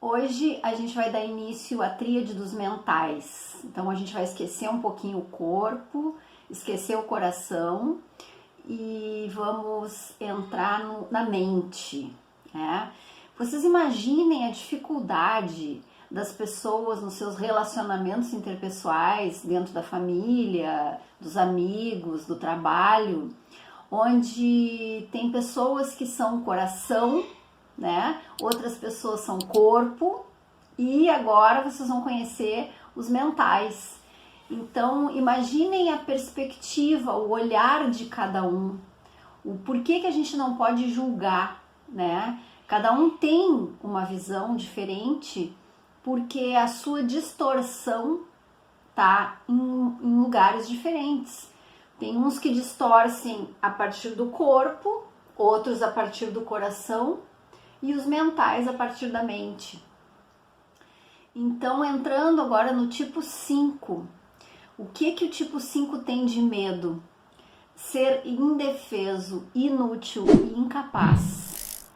Hoje a gente vai dar início à tríade dos mentais. Então a gente vai esquecer um pouquinho o corpo, esquecer o coração e vamos entrar na mente, né? Vocês imaginem a dificuldade das pessoas nos seus relacionamentos interpessoais, dentro da família, dos amigos, do trabalho, onde tem pessoas que são coração, né? Outras pessoas são corpo e agora vocês vão conhecer os mentais. Então, imaginem a perspectiva, o olhar de cada um, o porquê que a gente não pode julgar, né? Cada um tem uma visão diferente porque a sua distorção tá em lugares diferentes. Tem uns que distorcem a partir do corpo, outros a partir do coração e os mentais a partir da mente. Então, entrando agora no tipo 5, o que o tipo 5 tem de medo? Ser indefeso, inútil e incapaz.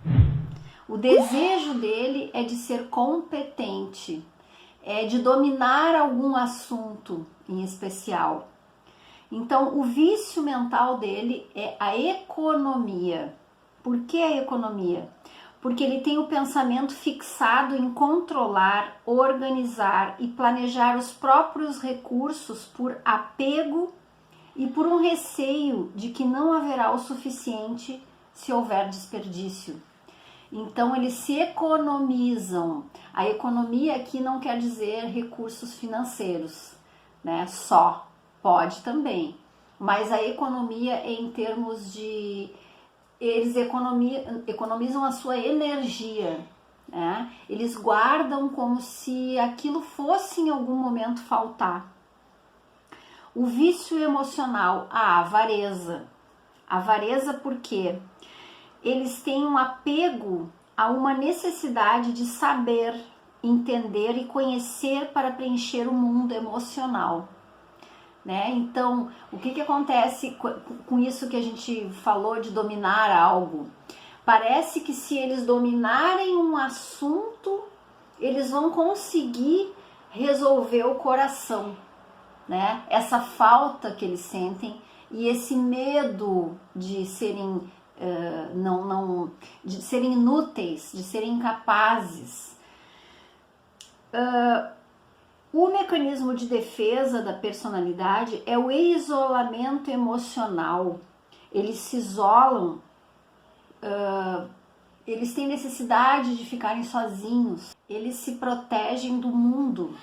O desejo dele é de ser competente, é de dominar algum assunto em especial. Então, o vício mental dele é a economia. Por que a economia? Porque ele tem o pensamento fixado em controlar, organizar e planejar os próprios recursos por apego e por um receio de que não haverá o suficiente se houver desperdício. Então, eles se economizam. A economia aqui não quer dizer recursos financeiros, né? Só, pode também. Mas a economia é em termos de... Eles economizam a sua energia, né? Eles guardam como se aquilo fosse em algum momento faltar. O vício emocional, a avareza. Avareza por quê? Eles têm um apego a uma necessidade de saber, entender e conhecer para preencher o mundo emocional, né? Então, o que acontece com isso que a gente falou de dominar algo? Parece que se eles dominarem um assunto, eles vão conseguir resolver o coração, né? Essa falta que eles sentem e esse medo de serem de serem inúteis, de serem incapazes. O mecanismo de defesa da personalidade é o isolamento emocional. Eles se isolam, eles têm necessidade de ficarem sozinhos, eles se protegem do mundo.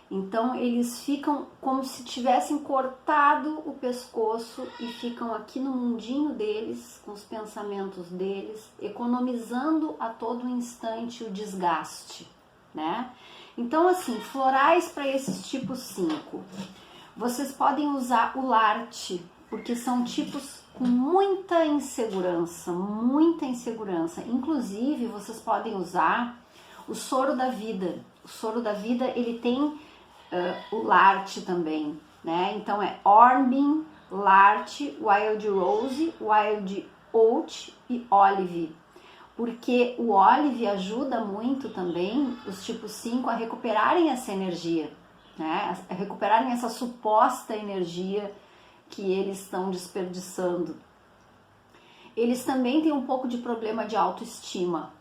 Então eles ficam como se tivessem cortado o pescoço e ficam aqui no mundinho deles, com os pensamentos deles, economizando a todo instante o desgaste, né? Então, assim, florais para esses tipos 5. Vocês podem usar o Larte, porque são tipos com muita insegurança, muita insegurança. Inclusive, vocês podem usar o soro da vida. O soro da vida, ele tem o Larte também, né? Então é Ornbin, Larte, Wild Rose, Wild Oat e Olive. Porque o Olive ajuda muito também os tipos 5 a recuperarem essa energia, né? A recuperarem essa suposta energia que eles estão desperdiçando. Eles também têm um pouco de problema de autoestima.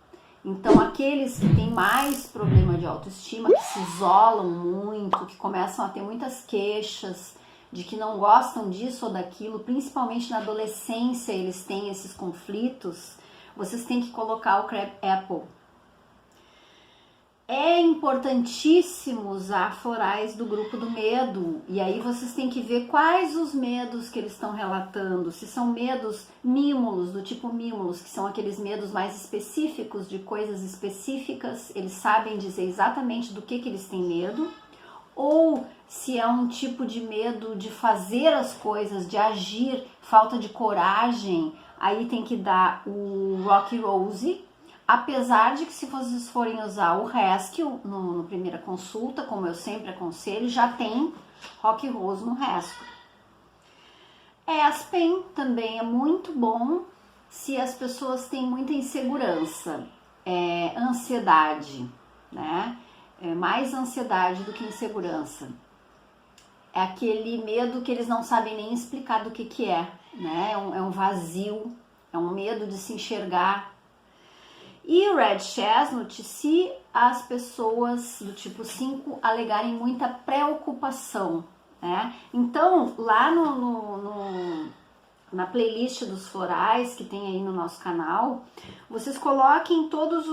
Então, aqueles que têm mais problema de autoestima, que se isolam muito, que começam a ter muitas queixas de que não gostam disso ou daquilo, principalmente na adolescência eles têm esses conflitos, vocês têm que colocar o Crab Apple. É importantíssimo usar florais do grupo do medo, e aí vocês têm que ver quais os medos que eles estão relatando, se são medos mímulos, do tipo mímulos, que são aqueles medos mais específicos, de coisas específicas, eles sabem dizer exatamente do que eles têm medo, ou se é um tipo de medo de fazer as coisas, de agir, falta de coragem, aí tem que dar o Rocky Rose. Apesar de que se vocês forem usar o Rescue no primeira consulta, como eu sempre aconselho, já tem Rocky Rose no Rescue. Aspen também é muito bom se as pessoas têm muita insegurança, ansiedade, né? É mais ansiedade do que insegurança. É aquele medo que eles não sabem nem explicar do que é, né? É um vazio, é um medo de se enxergar. E o Red Chestnut, se as pessoas do tipo 5 alegarem muita preocupação, né? Então, lá na playlist dos florais que tem aí no nosso canal, vocês coloquem todos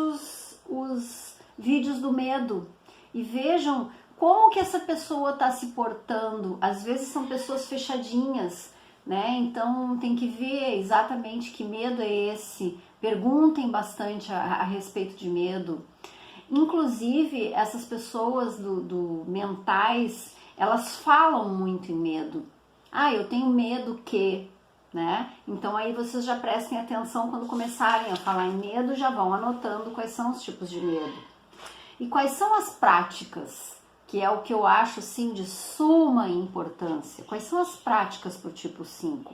os vídeos do medo e vejam como que essa pessoa está se portando. Às vezes são pessoas fechadinhas, né? Então tem que ver exatamente que medo é esse. Perguntem bastante a respeito de medo. Inclusive, essas pessoas do mentais, elas falam muito em medo. Ah, eu tenho medo que, né? Então aí vocês já prestem atenção quando começarem a falar em medo, já vão anotando quais são os tipos de medo. E quais são as práticas, que é o que eu acho assim de suma importância. Quais são as práticas para o tipo 5?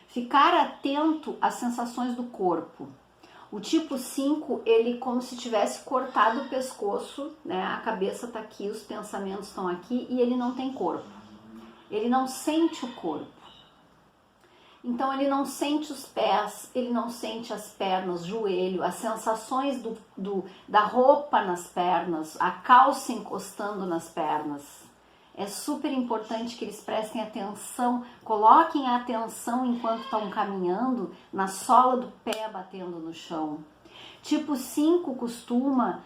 Ficar atento às sensações do corpo. O tipo 5, ele como se tivesse cortado o pescoço, né? A cabeça está aqui, os pensamentos estão aqui e ele não tem corpo. Ele não sente o corpo. Então ele não sente os pés, ele não sente as pernas, joelho, as sensações da roupa nas pernas, a calça encostando nas pernas. É super importante que eles prestem atenção, coloquem a atenção enquanto estão caminhando na sola do pé batendo no chão. Tipo 5 costuma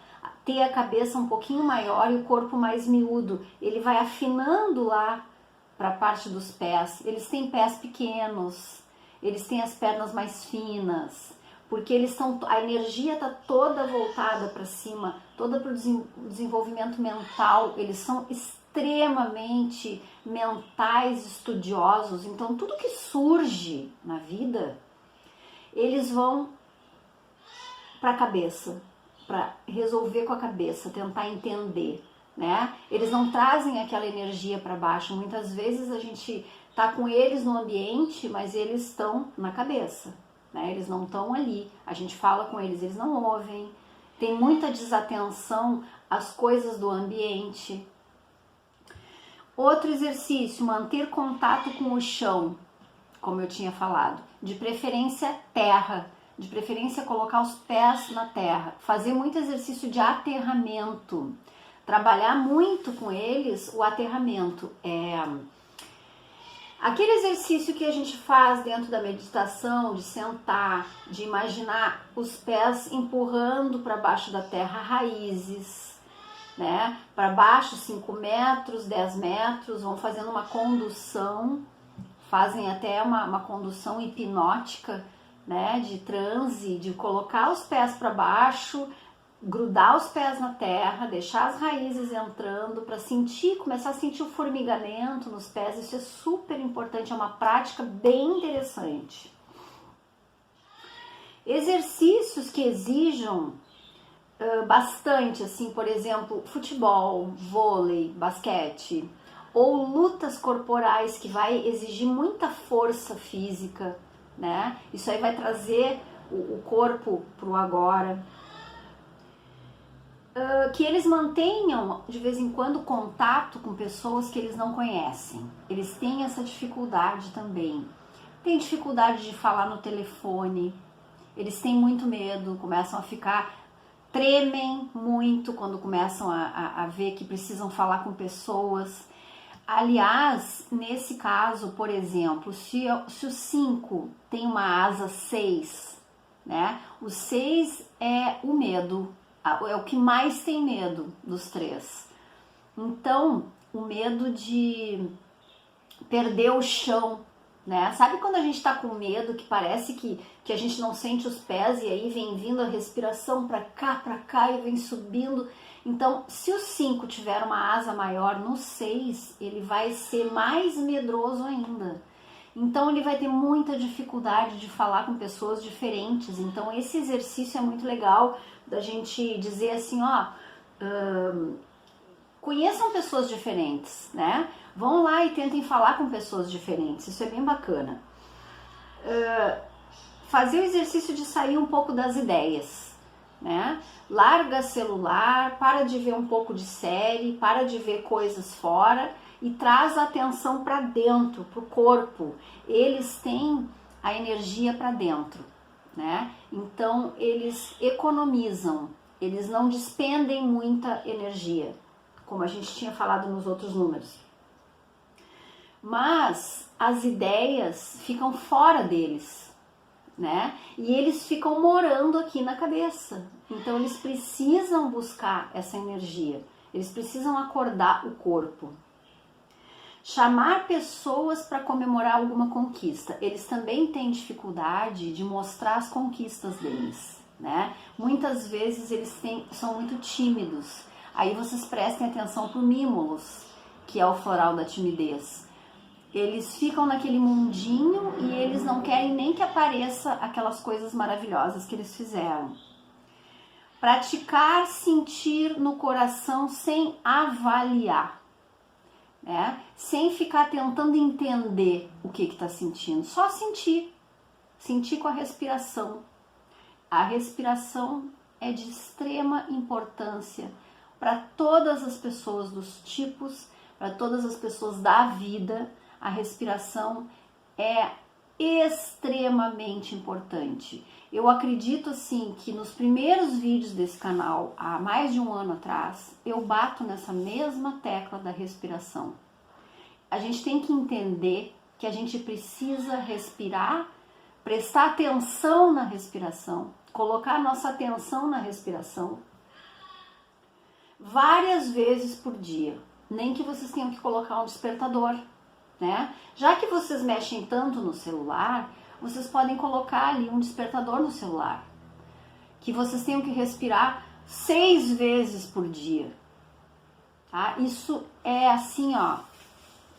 ter a cabeça um pouquinho maior e o corpo mais miúdo. Ele vai afinando lá para a parte dos pés. Eles têm pés pequenos, eles têm as pernas mais finas, porque eles estão, a energia está toda voltada para cima, toda para o desenvolvimento mental. Eles são extremamente mentais, estudiosos. Então tudo que surge na vida, eles vão para a cabeça, para resolver com a cabeça, tentar entender, né? Eles não trazem aquela energia para baixo. Muitas vezes a gente tá com eles no ambiente, mas eles estão na cabeça, né? Eles não estão ali. A gente fala com eles, eles não ouvem. Tem muita desatenção às coisas do ambiente. Outro exercício, manter contato com o chão, como eu tinha falado. De preferência terra, de preferência colocar os pés na terra. Fazer muito exercício de aterramento. Trabalhar muito com eles o aterramento. Aquele exercício que a gente faz dentro da meditação, de sentar, de imaginar os pés empurrando para baixo da terra raízes, né? Para baixo 5 metros, 10 metros, vão fazendo uma condução, fazem até uma condução hipnótica, né? De transe, de colocar os pés para baixo, grudar os pés na terra, deixar as raízes entrando para sentir, começar a sentir o formigamento nos pés. Isso é super importante, é uma prática bem interessante. Exercícios que exijam bastante, assim, por exemplo, futebol, vôlei, basquete, ou lutas corporais que vai exigir muita força física, né? Isso aí vai trazer o corpo pro agora. Que eles mantenham de vez em quando contato com pessoas que eles não conhecem. Eles têm essa dificuldade também. Tem dificuldade de falar no telefone, eles têm muito medo, começam a ficar, tremem muito quando começam a ver que precisam falar com pessoas. Aliás, nesse caso, por exemplo, se o 5 tem uma asa 6, né? O 6 é o medo. É o que mais tem medo dos 3. Então, o medo de perder o chão, né? Sabe quando a gente tá com medo, que parece que a gente não sente os pés e aí vem vindo a respiração pra cá e vem subindo? Então, se o 5 tiver uma asa maior no 6, ele vai ser mais medroso ainda. Então, ele vai ter muita dificuldade de falar com pessoas diferentes. Então, esse exercício é muito legal da gente dizer assim, ó, conheçam pessoas diferentes, né? Vão lá e tentem falar com pessoas diferentes, isso é bem bacana. Fazer o exercício de sair um pouco das ideias, né? Larga celular, para de ver um pouco de série, para de ver coisas fora e traz a atenção para dentro, para o corpo. Eles têm a energia para dentro, né? Então eles economizam, eles não despendem muita energia, como a gente tinha falado nos outros números. Mas as ideias ficam fora deles, né? E eles ficam morando aqui na cabeça. Então eles precisam buscar essa energia, eles precisam acordar o corpo. Chamar pessoas para comemorar alguma conquista. Eles também têm dificuldade de mostrar as conquistas deles, né? Muitas vezes eles são muito tímidos. Aí vocês prestem atenção para o Mimulus, que é o floral da timidez. Eles ficam naquele mundinho e eles não querem nem que apareça aquelas coisas maravilhosas que eles fizeram. Praticar sentir no coração sem avaliar, né? Sem ficar tentando entender o que está sentindo, só sentir com a respiração. A respiração é de extrema importância para todas as pessoas dos tipos, para todas as pessoas da vida. A respiração é extremamente importante. Eu acredito assim que nos primeiros vídeos desse canal, há mais de um ano atrás, eu bato nessa mesma tecla da respiração. A gente tem que entender que a gente precisa respirar, prestar atenção na respiração, colocar nossa atenção na respiração várias vezes por dia. Nem que vocês tenham que colocar um despertador, né? Já que vocês mexem tanto no celular, vocês podem colocar ali um despertador no celular. Que vocês tenham que respirar 6 vezes por dia. Tá? Isso é assim, ó,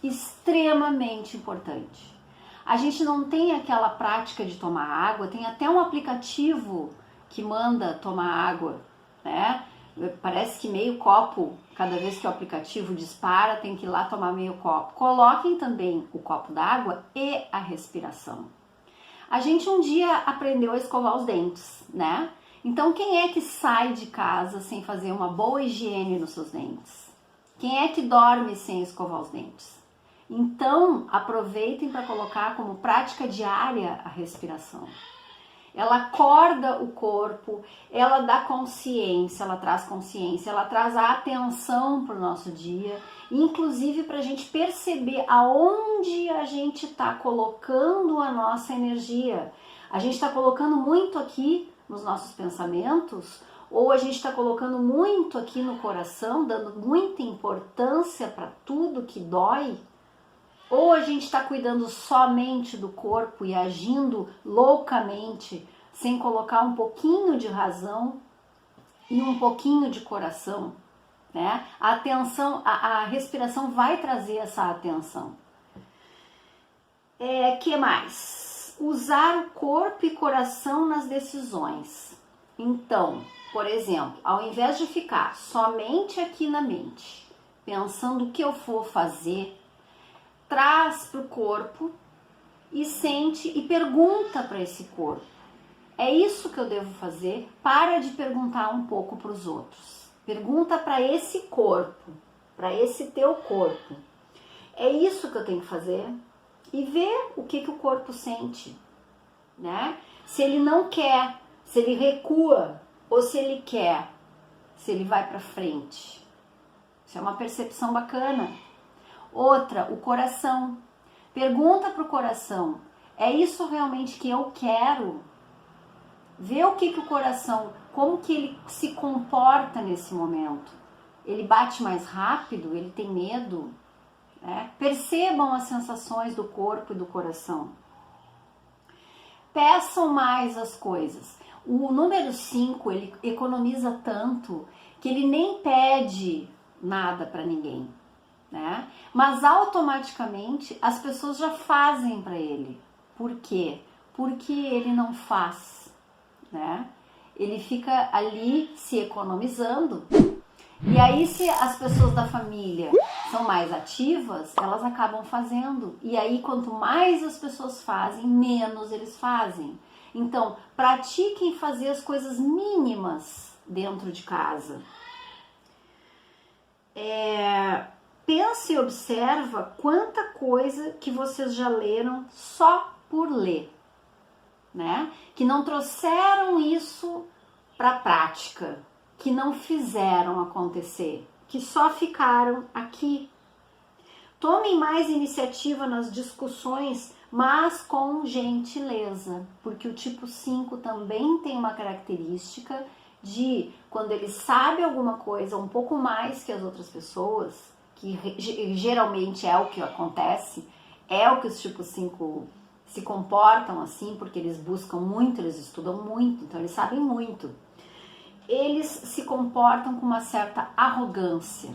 extremamente importante. A gente não tem aquela prática de tomar água, tem até um aplicativo que manda tomar água, né? Parece que meio copo, cada vez que o aplicativo dispara, tem que ir lá tomar meio copo. Coloquem também o copo d'água e a respiração. A gente um dia aprendeu a escovar os dentes, né? Então quem é que sai de casa sem fazer uma boa higiene nos seus dentes? Quem é que dorme sem escovar os dentes? Então aproveitem para colocar como prática diária a respiração. Ela acorda o corpo, ela dá consciência, ela traz a atenção para o nosso dia, inclusive para a gente perceber aonde a gente está colocando a nossa energia. A gente está colocando muito aqui nos nossos pensamentos, ou a gente está colocando muito aqui no coração, dando muita importância para tudo que dói, ou a gente está cuidando somente do corpo e agindo loucamente, sem colocar um pouquinho de razão e um pouquinho de coração, né? A atenção, a respiração vai trazer essa atenção. Que mais? Usar o corpo e coração nas decisões. Então, por exemplo, ao invés de ficar somente aqui na mente, pensando o que eu vou fazer, traz para o corpo e sente e pergunta para esse corpo. É isso que eu devo fazer? Para de perguntar um pouco para os outros. Pergunta para esse corpo, para esse teu corpo. É isso que eu tenho que fazer? E ver o que o corpo sente, né? Se ele não quer, se ele recua ou se ele quer, se ele vai para frente. Isso é uma percepção bacana. Outra, o coração. Pergunta para o coração, é isso realmente que eu quero? Vê o que o coração, como que ele se comporta nesse momento. Ele bate mais rápido? Ele tem medo? Né? Percebam as sensações do corpo e do coração. Peçam mais as coisas. O número 5, ele economiza tanto que ele nem pede nada para ninguém, né? Mas automaticamente as pessoas já fazem para ele. Por quê? Porque ele não faz, né? Ele fica ali se economizando. E aí, se as pessoas da família são mais ativas, elas acabam fazendo. E aí, quanto mais as pessoas fazem, menos eles fazem. Então, pratiquem fazer as coisas mínimas dentro de casa. Pense e observa quanta coisa que vocês já leram só por ler, né? Que não trouxeram isso para a prática, que não fizeram acontecer, que só ficaram aqui. Tomem mais iniciativa nas discussões, mas com gentileza, porque o tipo 5 também tem uma característica de, quando ele sabe alguma coisa um pouco mais que as outras pessoas, que geralmente é o que acontece, é o que os tipos 5 se comportam assim, porque eles buscam muito, eles estudam muito, então eles sabem muito. Eles se comportam com uma certa arrogância,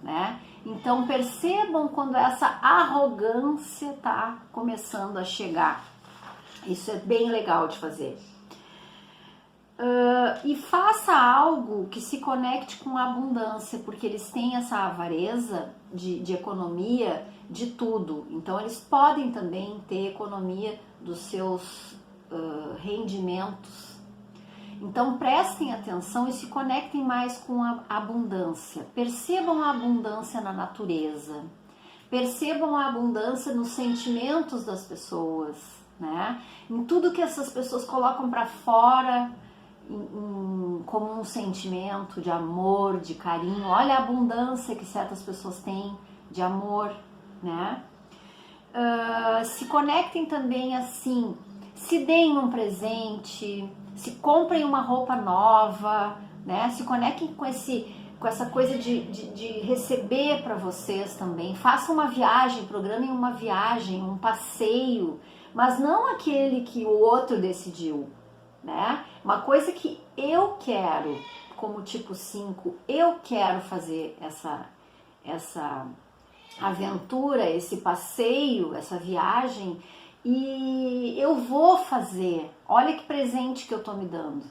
né? Então percebam quando essa arrogância está começando a chegar. Isso é bem legal de fazer. E faça algo que se conecte com a abundância, porque eles têm essa avareza de economia de tudo. Então eles podem também ter economia dos seus rendimentos. Então prestem atenção e se conectem mais com a abundância. Percebam a abundância na natureza. Percebam a abundância nos sentimentos das pessoas, né? Em tudo que essas pessoas colocam para fora, como um sentimento de amor, de carinho. Olha a abundância que certas pessoas têm de amor, né? Se conectem também assim, se deem um presente, se comprem uma roupa nova, né? Se conectem com essa coisa de receber para vocês também. Façam uma viagem, programem uma viagem, um passeio, mas não aquele que o outro decidiu, né? Uma coisa que eu quero, como tipo 5, eu quero fazer essa aventura, esse passeio, essa viagem, e eu vou fazer. Olha que presente que eu tô me dando.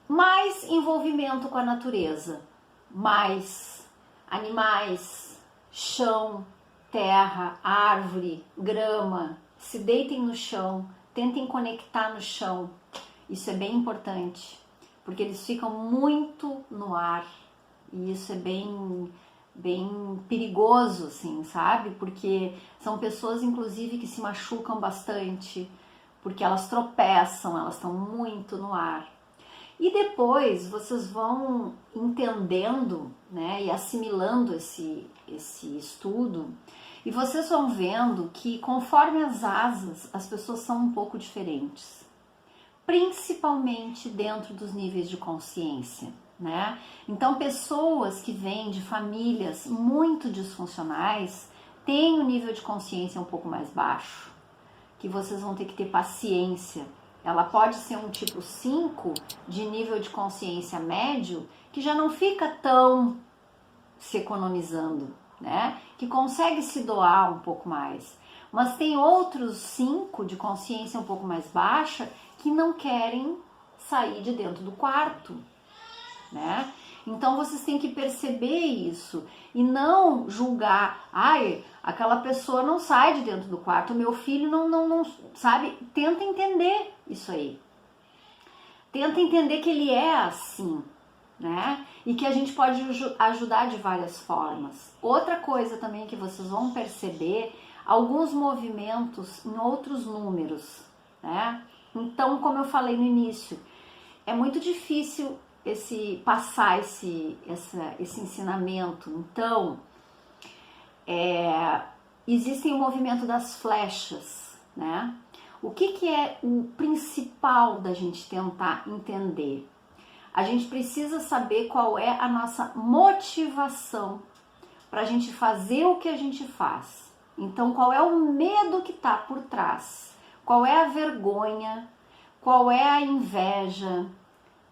Mais envolvimento com a natureza, mais animais, chão, terra, árvore, grama. Se deitem no chão, tentem conectar no chão. Isso é bem importante, porque eles ficam muito no ar. E isso é bem perigoso, assim, sabe? Porque são pessoas, inclusive, que se machucam bastante, porque elas tropeçam, elas estão muito no ar. E depois vocês vão entendendo, né, e assimilando esse estudo, e vocês vão vendo que conforme as asas, as pessoas são um pouco diferentes, principalmente dentro dos níveis de consciência, né? Então pessoas que vêm de famílias muito disfuncionais têm um nível de consciência um pouco mais baixo, que vocês vão ter que ter paciência. Ela pode ser um tipo 5 de nível de consciência médio, que já não fica tão se economizando, né? Que consegue se doar um pouco mais. Mas tem outros 5 de consciência um pouco mais baixa que não querem sair de dentro do quarto, né? Então vocês têm que perceber isso e não julgar, ai, aquela pessoa não sai de dentro do quarto, o meu filho não sabe. Tenta entender isso aí. Tenta entender que ele é assim, né? E que a gente pode ajudar de várias formas. Outra coisa também que vocês vão perceber, alguns movimentos em outros números, né? Então, como eu falei no início, é muito difícil passar esse ensinamento. Então, existem o movimento das flechas, né? O que é o principal da gente tentar entender? A gente precisa saber qual é a nossa motivação para a gente fazer o que a gente faz. Então, qual é o medo que está por trás? Qual é a vergonha? Qual é a inveja?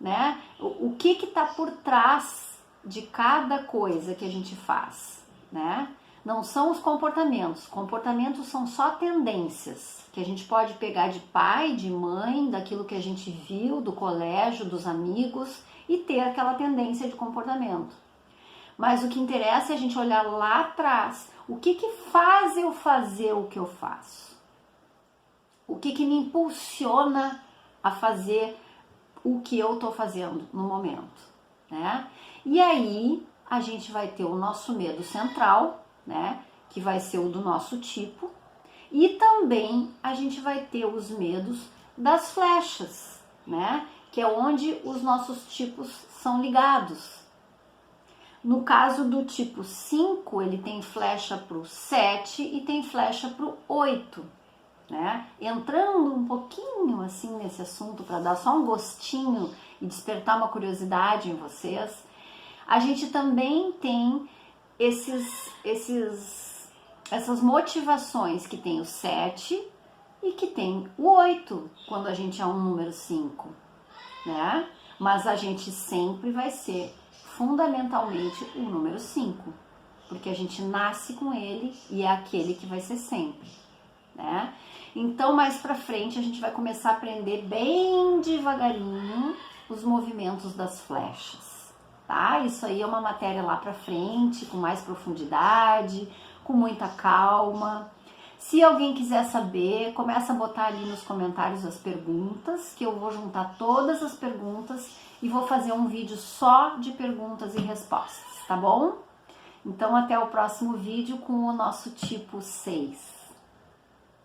Né? O que está por trás de cada coisa que a gente faz, né? Não são os comportamentos. Comportamentos são só tendências que a gente pode pegar de pai, de mãe, daquilo que a gente viu, do colégio, dos amigos, e ter aquela tendência de comportamento. Mas o que interessa é a gente olhar lá atrás. O que faz eu fazer o que eu faço? O que que me impulsiona a fazer o que eu tô fazendo no momento, né? E aí a gente vai ter o nosso medo central, né? Que vai ser o do nosso tipo. E também a gente vai ter os medos das flechas, né? Que é onde os nossos tipos são ligados. No caso do tipo 5, ele tem flecha para o 7 e tem flecha para o 8, né? Entrando um pouquinho assim nesse assunto para dar só um gostinho e despertar uma curiosidade em vocês, a gente também tem essas motivações que tem o 7 e que tem o 8 quando a gente é um número 5, né? Mas a gente sempre vai ser fundamentalmente o número 5, porque a gente nasce com ele e é aquele que vai ser sempre, né? Então, mais pra frente, a gente vai começar a aprender bem devagarinho os movimentos das flechas, tá? Isso aí é uma matéria lá pra frente, com mais profundidade, com muita calma. Se alguém quiser saber, começa a botar ali nos comentários as perguntas, que eu vou juntar todas as perguntas e vou fazer um vídeo só de perguntas e respostas, tá bom? Então, até o próximo vídeo com o nosso tipo 6.